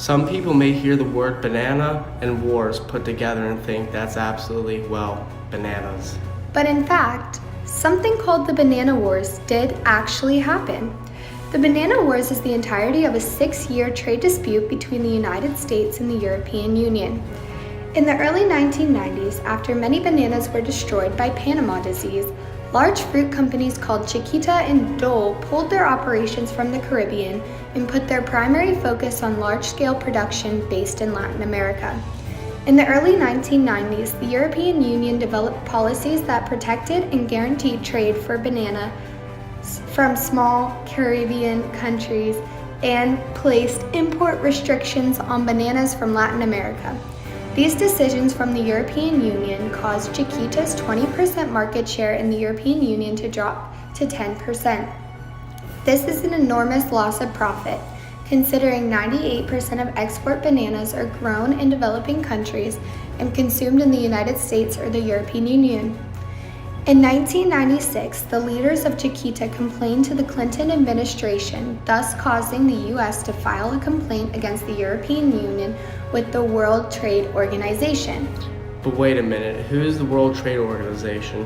Some people may hear the word banana and wars put together and think that's absolutely, well, bananas. But in fact, something called the Banana Wars did actually happen. The Banana Wars is the entirety of a 6-year trade dispute between the United States and the European Union. In the early 1990s, after many bananas were destroyed by Panama disease, large fruit companies called Chiquita and Dole pulled their operations from the Caribbean and put their primary focus on large-scale production based in Latin America. In the early 1990s, the European Union developed policies that protected and guaranteed trade for banana from small Caribbean countries and placed import restrictions on bananas from Latin America. These decisions from the European Union caused Chiquita's 20% market share in the European Union to drop to 10%. This is an enormous loss of profit, considering 98% of export bananas are grown in developing countries and consumed in the United States or the European Union. In 1996, the leaders of Chiquita complained to the Clinton administration, thus causing the U.S. to file a complaint against the European Union with the World Trade Organization. But wait a minute, who is the World Trade Organization?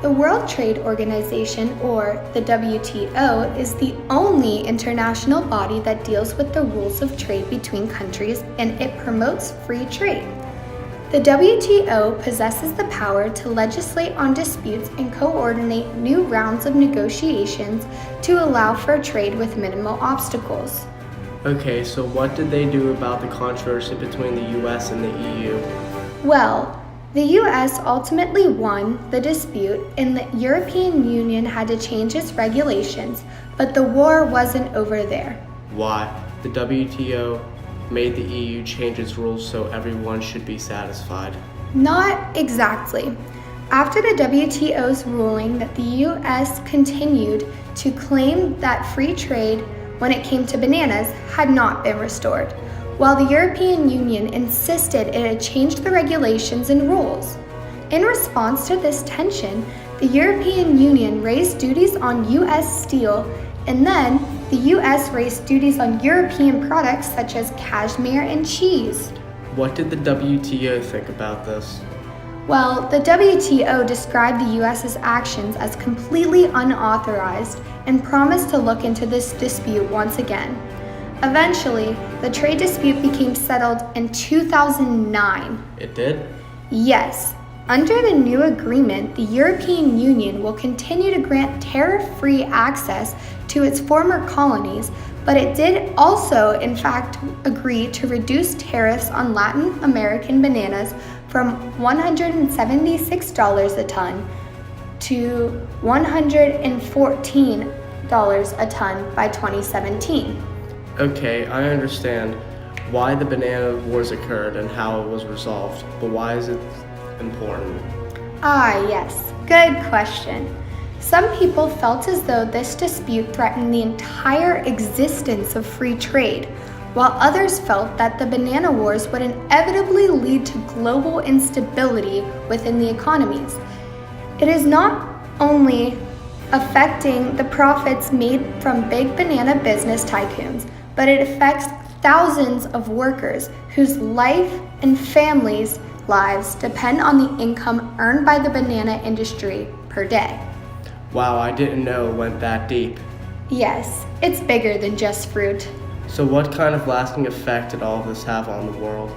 The World Trade Organization, or the WTO, is the only international body that deals with the rules of trade between countries, and it promotes free trade. The WTO possesses the power to legislate on disputes and coordinate new rounds of negotiations to allow for trade with minimal obstacles. Okay, so what did they do about the controversy between the US and the EU? Well, the US ultimately won the dispute and the European Union had to change its regulations, but the war wasn't over there. Why? The WTO made the EU change its rules so everyone should be satisfied. Not exactly. After the WTO's ruling that the US continued to claim that free trade when it came to bananas had not been restored, while the European Union insisted it had changed the regulations and rules. In response to this tension, the European Union raised duties on US steel, and then the US raised duties on European products such as cashmere and cheese. What did the WTO think about this? Well, the WTO described the US's actions as completely unauthorized and promised to look into this dispute once again. Eventually, the trade dispute became settled in 2009. It did? Yes. Under the new agreement, the European Union will continue to grant tariff-free access to its former colonies, but it did also, in fact, agree to reduce tariffs on Latin American bananas from $176 a ton to $114 a ton by 2017. Okay, I understand why the banana wars occurred and how it was resolved, but why is it important? Ah, yes. Good question. Some people felt as though this dispute threatened the entire existence of free trade, while others felt that the banana wars would inevitably lead to global instability within the economies. It is not only affecting the profits made from big banana business tycoons, but it affects thousands of workers whose life and families' lives depend on the income earned by the banana industry per day. Wow, I didn't know it went that deep. Yes, it's bigger than just fruit. So what kind of lasting effect did all of this have on the world?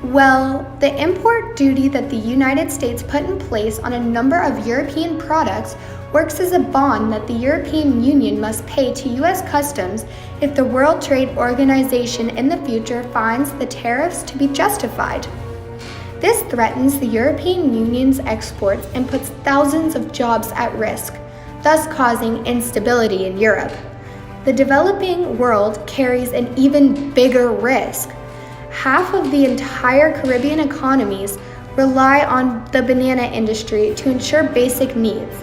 Well, the import duty that the United States put in place on a number of European products works as a bond that the European Union must pay to U.S. Customs if the World Trade Organization in the future finds the tariffs to be justified. This threatens the European Union's exports and puts thousands of jobs at risk, thus causing instability in Europe. The developing world carries an even bigger risk. Half of the entire Caribbean economies rely on the banana industry to ensure basic needs.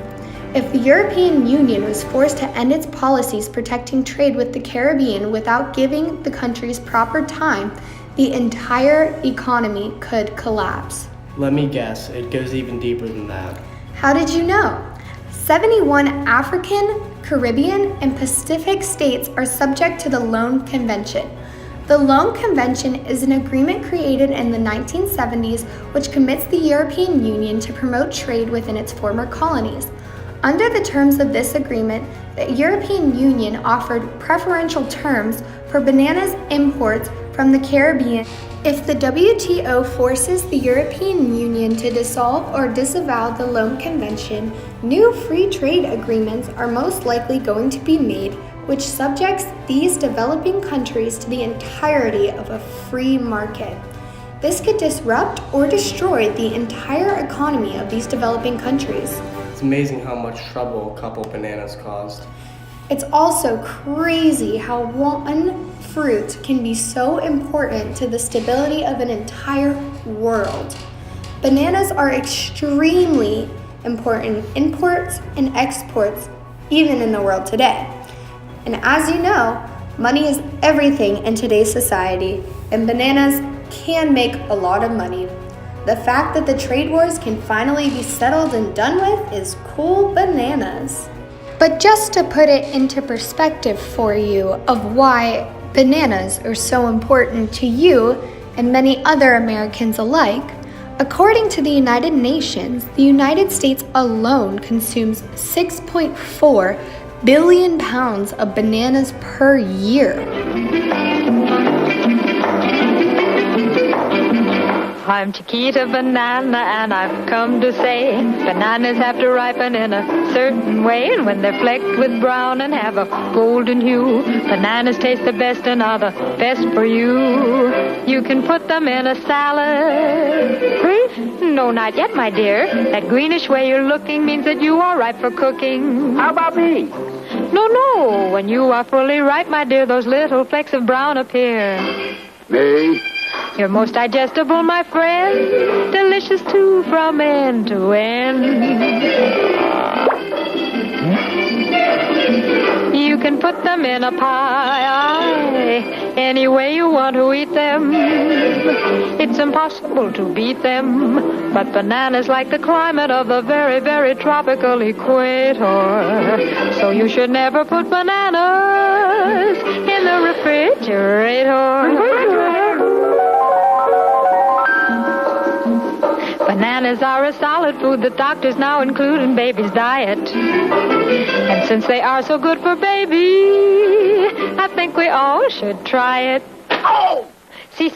If the European Union was forced to end its policies protecting trade with the Caribbean without giving the countries proper time, the entire economy could collapse. Let me guess, it goes even deeper than that. How did you know? 71 African, Caribbean, and Pacific states are subject to the Loan Convention. The Loan Convention is an agreement created in the 1970s which commits the European Union to promote trade within its former colonies. Under the terms of this agreement, the European Union offered preferential terms for bananas imports from the Caribbean. If the WTO forces the European Union to dissolve or disavow the Loan Convention, new free trade agreements are most likely going to be made, which subjects these developing countries to the entirety of a free market. This could disrupt or destroy the entire economy of these developing countries. It's amazing how much trouble a couple bananas caused. It's also crazy how one fruit can be so important to the stability of an entire world. Bananas are extremely important imports and exports, even in the world today. And as you know, money is everything in today's society, and bananas can make a lot of money. The fact that the trade wars can finally be settled and done with is cool bananas. But just to put it into perspective for you of why bananas are so important to you and many other Americans alike, according to the United Nations, the United States alone consumes 6.4 billion pounds of bananas per year. I'm Chiquita Banana, and I've come to say bananas have to ripen in a certain way, and when they're flecked with brown and have a golden hue, bananas taste the best and are the best for you. You can put them in a salad. No, not yet, my dear. That greenish way you're looking means that you are ripe for cooking. How about me? No, when you are fully ripe, my dear, those little flecks of brown appear. Me? You're most digestible, my friend. Delicious, too, from end to end. You can put them in a pie, any way you want to eat them. It's impossible to beat them. But bananas like the climate of the very, very tropical equator. So you should never put bananas in the refrigerator. Bananas are a solid food that doctors now include in baby's diet. And since they are so good for baby, I think we all should try it. Oh! See.